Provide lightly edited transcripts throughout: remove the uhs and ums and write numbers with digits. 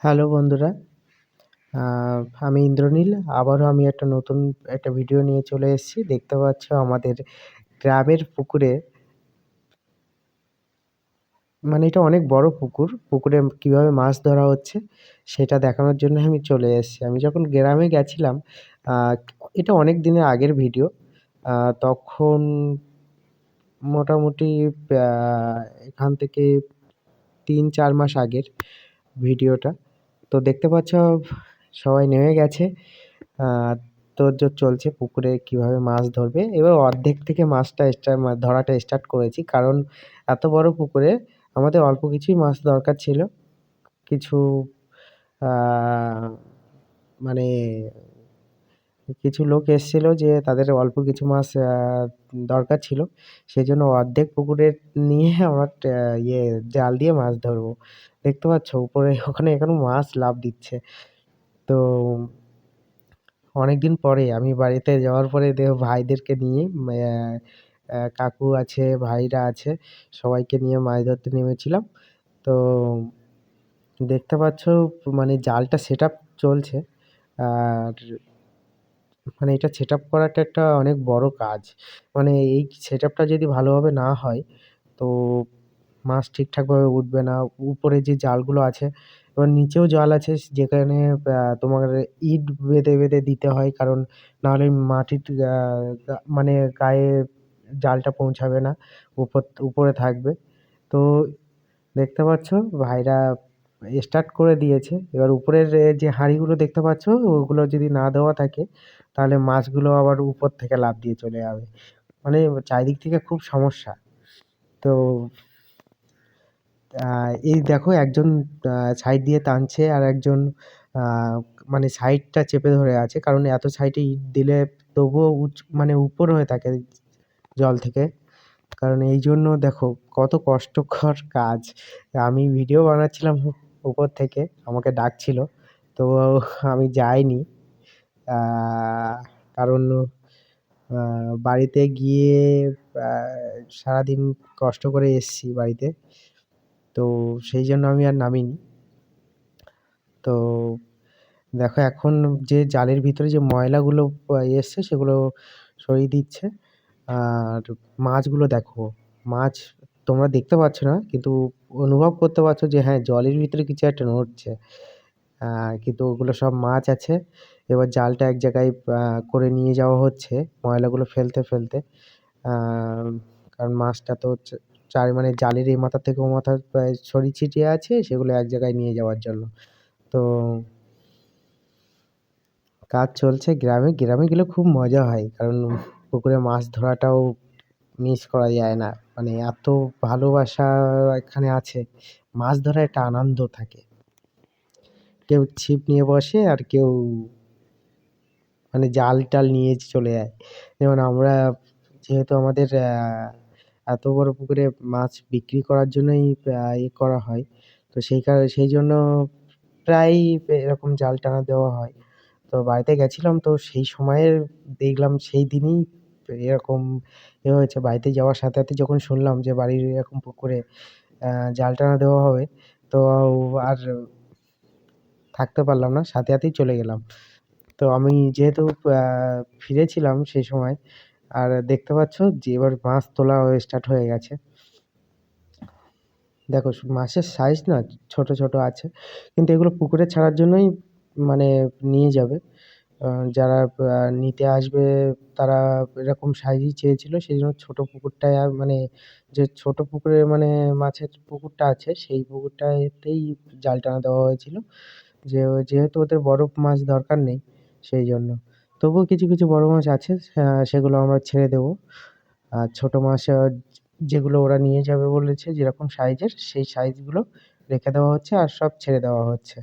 Hello বন্ধুরা, আ আমি ইন্দ্রনীল। আবারও আমি একটা নতুন একটা ভিডিও নিয়ে চলে এসেছি। দেখতে পাচ্ছ আমাদের গ্রামের পুকুরে, মানে এটা অনেক বড় পুকুর। পুকুরে কিভাবে মাছ ধরা হচ্ছে সেটা দেখানোর জন্য আমি চলে এসেছি। আমি যখন গ্রামে গেছিলাম, আ এটা অনেক দিনের আগের ভিডিও। আ তখন মোটামুটি আ এখান থেকে ৩-৪ মাস আগের ভিডিওটা। তো দেখতে পাচ্ছ সবাই নেমে গেছে। আ তোড়জোড় চলছে পুকুরে কিভাবে মাছ ধরবে। এবার অর্ধেক থেকে মাছটা ধরাটা স্টার্ট করেছি। কারণ এত বড় পুকুরে আমাদের অল্প কিছুই মাছ দরকার ছিল। কিছু আ মানে কিছু লোক এসছিল যে তাদের অল্প কিছু মাছ দরকার ছিল। সেজন্য অর্ধেক পুকুরের নিয়ে আমরা জাল দিয়ে মাছ ধরবো। দেখতে পাচ্ছ উপরে ওখানে এখনো মাছ লাফ দিচ্ছে। তো অনেকদিন পরে আমি বাড়িতে যাওয়ার পরে ভাইদেরকে নিয়ে কাকু আছে, ভাইরা আছে, সবাইকে নিয়ে মাছ ধরতে নেমেছিলাম। তো দেখতে পাচ্ছ মানে জালটা সেটআপ চলছে। আর মানে এটা সেটআপ করাটা একটা অনেক বড় কাজ। মানে এই সেটআপটা যদি ভালোভাবে না হয় তো মাছ ঠিকঠাকভাবে উঠবে না। উপরে যে জালগুলো আছে, এবার নিচেও জাল আছে যেখানে তোমার ইট বেঁধে দিতে হয়। কারণ নাহলে মাটির আ গা মানে গায়ে জালটা পৌঁছাবে না। উপরে থাকবে। তো দেখতে পাচ্ছ ভাইরা স্টার্ট করে দিয়েছে। এবার উপরের যে হাঁড়িগুলো দেখতে পাচ্ছ, ওগুলো যদি না দেওয়া থাকে তাহলে মাছগুলো আবার উপর থেকে লাফ দিয়ে চলে যাবে। মানে চারিদিক থেকে খুব সমস্যা। তো আ এই দেখো একজন সাইড দিয়ে টানছে আর একজন আ মানে সাইডটা চেপে ধরে আছে। কারণ এত সাইডে ইট দিলে তবুও মানে উপর হয়ে থাকে জল থেকে। কারণ এইজন্য দেখো কত কষ্টকর কাজ। আমি ভিডিও বানাচ্ছিলাম উপর থেকে, আমাকে ডাকছিল। তো আমি যাইনি। আ কারণ আ বাড়িতে গিয়ে আ সারাদিন কষ্ট করে এসছি বাড়িতে। তো সেইজন্য আমি আর নামিনি। তো দেখো এখন যে জালের ভিতরে যে ময়লাগুলো এসছে সেগুলো সরিয়ে দিচ্ছে। আর মাছগুলো দেখো, মাছ তোমরা দেখতে পাচ্ছ না কিন্তু অনুভব করতে পারছো যে হ্যাঁ, জলের ভিতরে কিছু একটা নড়ছে। আ কিন্তু ওগুলো সব মাছ আছে। এবার জালটা এক জায়গায় করে নিয়ে যাওয়া হচ্ছে ময়লাগুলো ফেলতে। আ কারণ মাছটা তো মানে জালের এই মাথা থেকে ও মাথা প্রায় ছড়িয়ে ছিটিয়ে আছে, সেগুলো এক জায়গায় নিয়ে যাওয়ার জন্য। তো কাজ চলছে গ্রামে। গ্রামে গেলে খুব মজা হয়। কারণ পুকুরে মাছ ধরাটাও মিস করা যায় না। মানে এত ভালোবাসা এখানে আছে। মাছ ধরার একটা আনন্দ থাকে। কেউ ছিপ নিয়ে বসে আর কেউ মানে জাল-টাল নিয়ে চলে যায়। যেমন আমরা যেহেতু আমাদের এত বড় পুকুরে মাছ বিক্রি করার জন্যই করা হয়। তো সেইজন্য প্রায়ই এরকম জাল টানা দেওয়া হয়। তো বাড়িতে গেছিলাম, তো সেই সময়ের দেখলাম সেই দিনই এরকম হয়েছে। বাড়িতে যাওয়ার সাথে যখন শুনলাম যে বাড়ির এরকম পুকুরে আ জাল টানা দেওয়া হবে, তো আর থাকতে পারলাম না। সাথেই চলে গেলাম। তো আমি যেহেতু আ ফিরেছিলাম সেই সময়, আর দেখতে পাচ্ছ যে এবার মাছ তোলা স্টার্ট হয়ে গেছে। দেখো মাছের সাইজ না ছোট আছে। কিন্তু এগুলো পুকুরে ছাড়ার জন্যই মানে নিয়ে যাবে। আ যারা নিতে আসবে তারা এরকম সাইজই চেয়েছিল। সেজন্য ছোট পুকুরটায় মানে যে ছোট পুকুরে মানে মাছের পুকুরটা আছে সেই পুকুরটাতেই জাল টানা দেওয়া হয়েছিল। যেহেতু ওদের বড় মাছ দরকার নেই সেইজন্য। তবুও কিছু বড় মাছ আছে, সেগুলো আমরা ছেড়ে দেব। আর ছোট মাছ যেগুলো ওরা নিয়ে যাবে বলেছে যেরকম সাইজের, সেই সাইজগুলো রেখে দেওয়া হচ্ছে আর সব ছেড়ে দেওয়া হচ্ছে।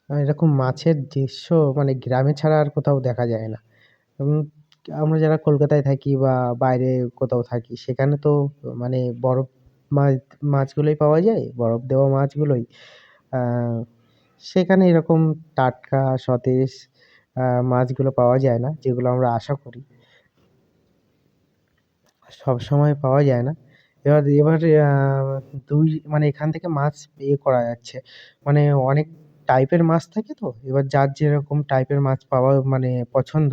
এরকম মাছের দৃশ্য মানে গ্রামে ছাড়া আর কোথাও দেখা যায় না। উম আমরা যারা কলকাতায় থাকি বা বাইরে কোথাও থাকি সেখানে তো মানে বরফ মাছ মাছগুলোই পাওয়া যায়, বরফ দেওয়া মাছগুলোই। আ সেখানে এরকম টাটকা সতেজ মাছগুলো পাওয়া যায় না, যেগুলো আমরা আশা করি। সবসময় পাওয়া যায় না। এবার ২ মানে এখান থেকে মাছ করা যাচ্ছে। মানে অনেক টাইপের মাছ থাকে তো। এবার যার যেরকম টাইপের মাছ পাওয়া মানে পছন্দ,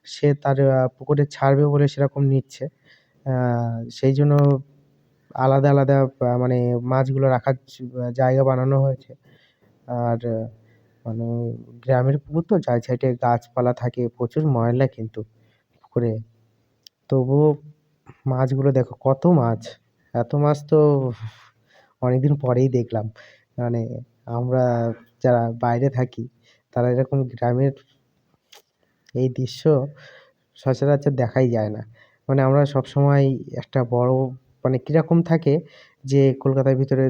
সে তার পুকুরে ছাড়বে বলে সেরকম নিচ্ছে। আ সেইজন্য আলাদা, আলাদা মানে মাছগুলো রাখার জায়গা বানানো হয়েছে। আর মানে গ্রামের পুকুর তো, চার সাইডে গাছপালা থাকে, প্রচুর ময়লা কিন্তু পুকুরে। তবুও মাছগুলো দেখো কত মাছ! এত মাছ তো অনেকদিন পরেই দেখলাম। মানে আমরা যারা বাইরে থাকি, তারা এরকম গ্রামের এই দৃশ্য সচরাচর দেখাই যায় না। মানে আমরা সবসময় একটা বড় মানে কিরকম থাকে যে কলকাতার ভিতরে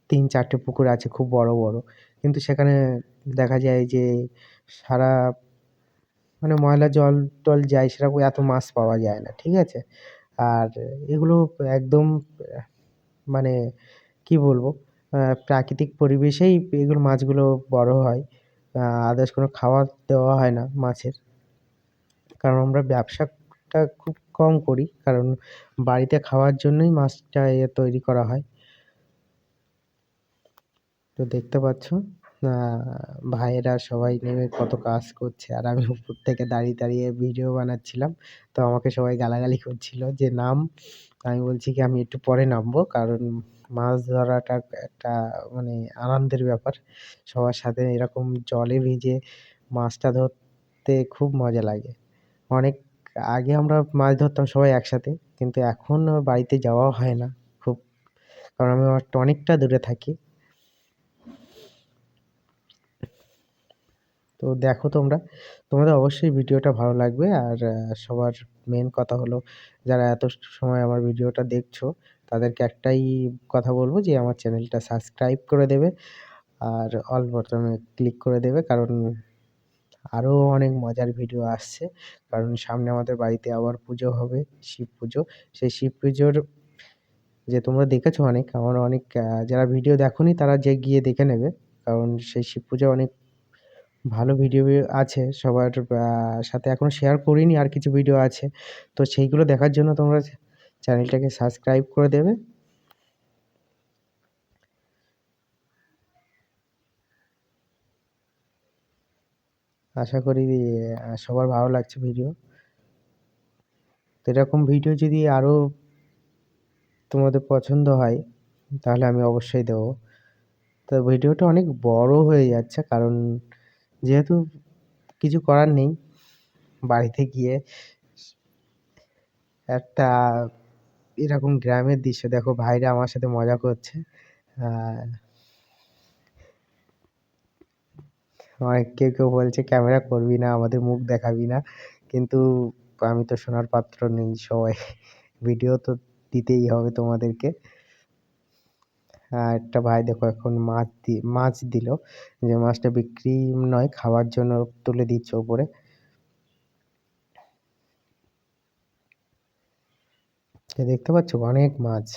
৩-৪ টে পুকুর আছে খুব বড়, বড়। কিন্তু সেখানে দেখা যায় যে সারা মানে ময়লা জল-টল যায়, সেরকম এত মাছ পাওয়া যায় না। ঠিক আছে? আর এগুলো একদম মানে কি বলবো? আ প্রাকৃতিক পরিবেশেই এগুলো মাছগুলো বড় হয়। আদার্স কোনো খাবার দেওয়া হয় না মাছের। কারণ আমরা ব্যবসাটা খুব কম করি। কারণ বাড়িতে খাওয়ার জন্যই মাছটা তৈরি করা হয়। তো দেখতে পাচ্ছ আ ভাইয়েরা সবাই নেমে কত কাজ করছে। আর আমি উপর থেকে দাঁড়িয়ে, দাঁড়িয়ে ভিডিও বানাচ্ছিলাম। তো আমাকে সবাই গালাগালি করছিল যে, "নাম।" আমি বলছি কি, "আমি একটু পরে নামবো।" কারণ মাছ ধরাটা একটা মানে আনন্দের ব্যাপার। সবার সাথে এরকম জলে ভিজে মাছটা ধরতে খুব মজা লাগে। অনেক আগে আমরা মাছ ধরতাম সবাই একসাথে। কিন্তু এখন বাড়িতে যাওয়াও হয় না খুব। কারণ আমি অনেকটা দূরে থাকি। তো দেখো তোমরা। তোমাদের অবশ্যই ভিডিওটা ভালো লাগবে। আর সবার মেইন কথা হলো, যারা এত সময় আমার ভিডিওটা দেখছো, তাদেরকে একটাই কথা বলব যে আমার চ্যানেলটা সাবস্ক্রাইব করে দেবে। আর অল বাটনে ক্লিক করে দেবে। কারণ আরো অনেক মজার ভিডিও আসছে। কারণ সামনে আমাদের বাড়িতে আবার পুজো হবে, শিব পুজো। সেই শিব পুজোর যে তোমরা দেখেছো অনেক, আমার অনেক যারা ভিডিও দেখোনি তারা গিয়ে দেখে নেবে। কারণ সেই শিব পূজার অনেক ভালো ভিডিও আছে। সবার সাথে এখনো শেয়ার করিনি, আর কিছু ভিডিও আছে। তো সেইগুলো দেখার জন্য তোমরা চ্যানেলটাকে সাবস্ক্রাইব করে দেবে। আশা করি সবার ভালো লাগছে ভিডিও। তো এরকম ভিডিও যদি আরো তোমাদের পছন্দ হয়, তাহলে আমি অবশ্যই দেবো। তো ভিডিওটা অনেক বড় হয়ে যাচ্ছে, কারণ যেহেতু কিছু করার নেই, বাড়িতে গিয়ে একটা এরকম গ্রামের দৃশ্য দেখো, ভাইরা আমার সাথে মজা করছে। আ কেউ বলছে, "ক্যামেরা করবি না, আমাদের মুখ দেখাবি না।" কিন্তু আমি তো শোনার পাত্র নই। সবাই ভিডিও তো দিতেই হবে তোমাদেরকে। একটা ভাই দেখো এখন মাছ দিল। যে মাছটা বিক্রি নয়, খাওয়ার জন্য তুলে দিচ্ছে ওপরে। দেখতে পাচ্ছ অনেক মাছ।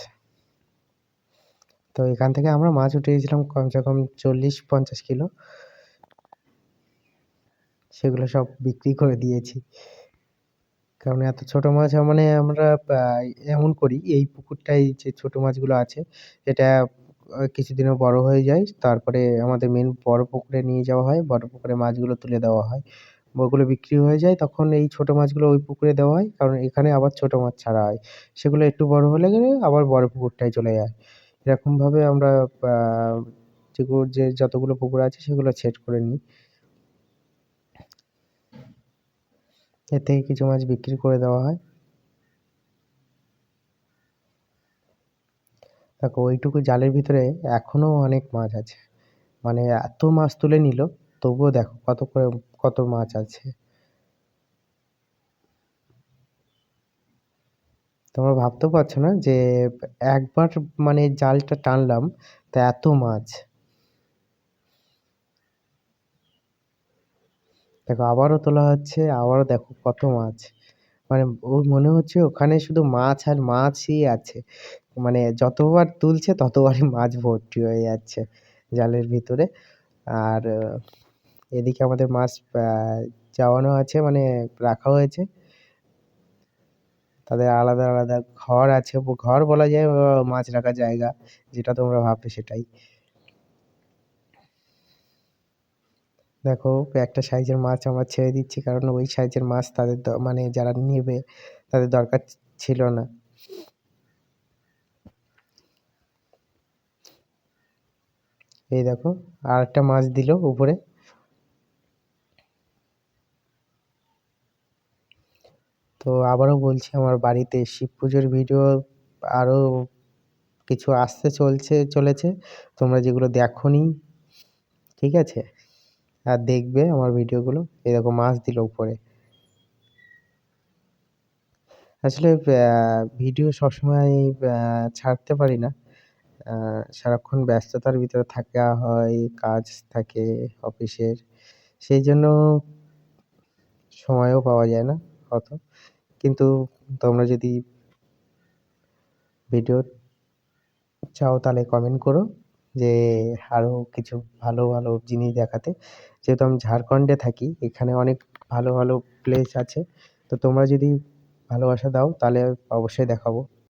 তো এখান থেকে আমরা মাছ উঠিয়েছিলাম কমসে কম ৪০-৫০ কিলো। সেগুলো সব বিক্রি করে দিয়েছি। কারণ এত ছোট মাছ মানে আমরা এমন করি, এই পুকুরটায় যে ছোট মাছগুলো আছে, এটা কিছুদিনে বড় হয়ে যায়। তারপরে আমাদের মেইন বড় পুকুরে নিয়ে যাওয়া হয়। বড় পুকুরে মাছগুলো তুলে দেওয়া হয়। ওগুলো বিক্রি হয়ে যায়, তখন এই ছোট মাছগুলো ওই পুকুরে দেওয়া হয়। কারণ এখানে আবার ছোট মাছ ছাড়া হয়। সেগুলো একটু বড় হলে গেলে আবার বড় পুকুরটায় চলে যায়। এরকমভাবে আমরা আ যে যতগুলো পুকুর আছে সেগুলো সেট করে নিই। এর থেকে কিছু মাছ বিক্রি করে দেওয়া হয়। দেখো ওইটুকু জালের ভিতরে এখনো অনেক মাছ আছে। মানে এত মাছ তুলে নিল, তবুও দেখো কত মাছ আছে। তোমরা ভাবতেও পারছো না যে একবার মানে জালটা টানলাম, তা এত মাছ। দেখো আবারও তোলা হচ্ছে, আবারও দেখো কত মাছ। মানে মনে হচ্ছে ওখানে শুধু মাছ আর মাছই আছে। মানে যতবার তুলছে ততবারই মাছ ভর্তি হয়ে যাচ্ছে জালের ভিতরে। আর এদিকে আমাদের মাছ চাওয়ানো আছে, মানে রাখা হয়েছে। তাদের আলাদা, আলাদা ঘর আছে। ঘর বলা যায় মাছ রাখার জায়গা। যেটা তোমরা ভাববে সেটাই। দেখো একটা সাইজের মাছ আমরা ছেড়ে দিচ্ছি কারণ ওই সাইজের মাছ তাদের মানে যারা নেবে তাদের দরকার ছিল না। এই দেখো আরেকটা মাছ দিল উপরে। তো আবারও বলছি আমার বাড়িতে শিব পুজোর ভিডিও আরও কিছু আসতে চলেছে। তোমরা যেগুলো দেখোনি, ঠিক আছে? আর দেখবে আমার ভিডিওগুলো। এই দেখো মাছ দিল উপরে। আসলে ভিডিও সবসময় ছাড়তে পারি না। সারাক্ষণ ব্যস্ততার ভিতরে থাকা হয়, কাজ থাকে অফিসের। সেইজন্য সময়ও পাওয়া যায় না অত। কিন্তু তোমরা যদি ভিডিও চাও তাহলে কমেন্ট করো যে আরো কিছু ভালো, ভালো জিনিস দেখাতে। যেহেতু আমি ঝাড়খণ্ডে থাকি, এখানে অনেক ভালো, ভালো প্লেস আছে। তো তোমরা যদি ভালোবাসা দাও তাহলে অবশ্যই দেখাবো।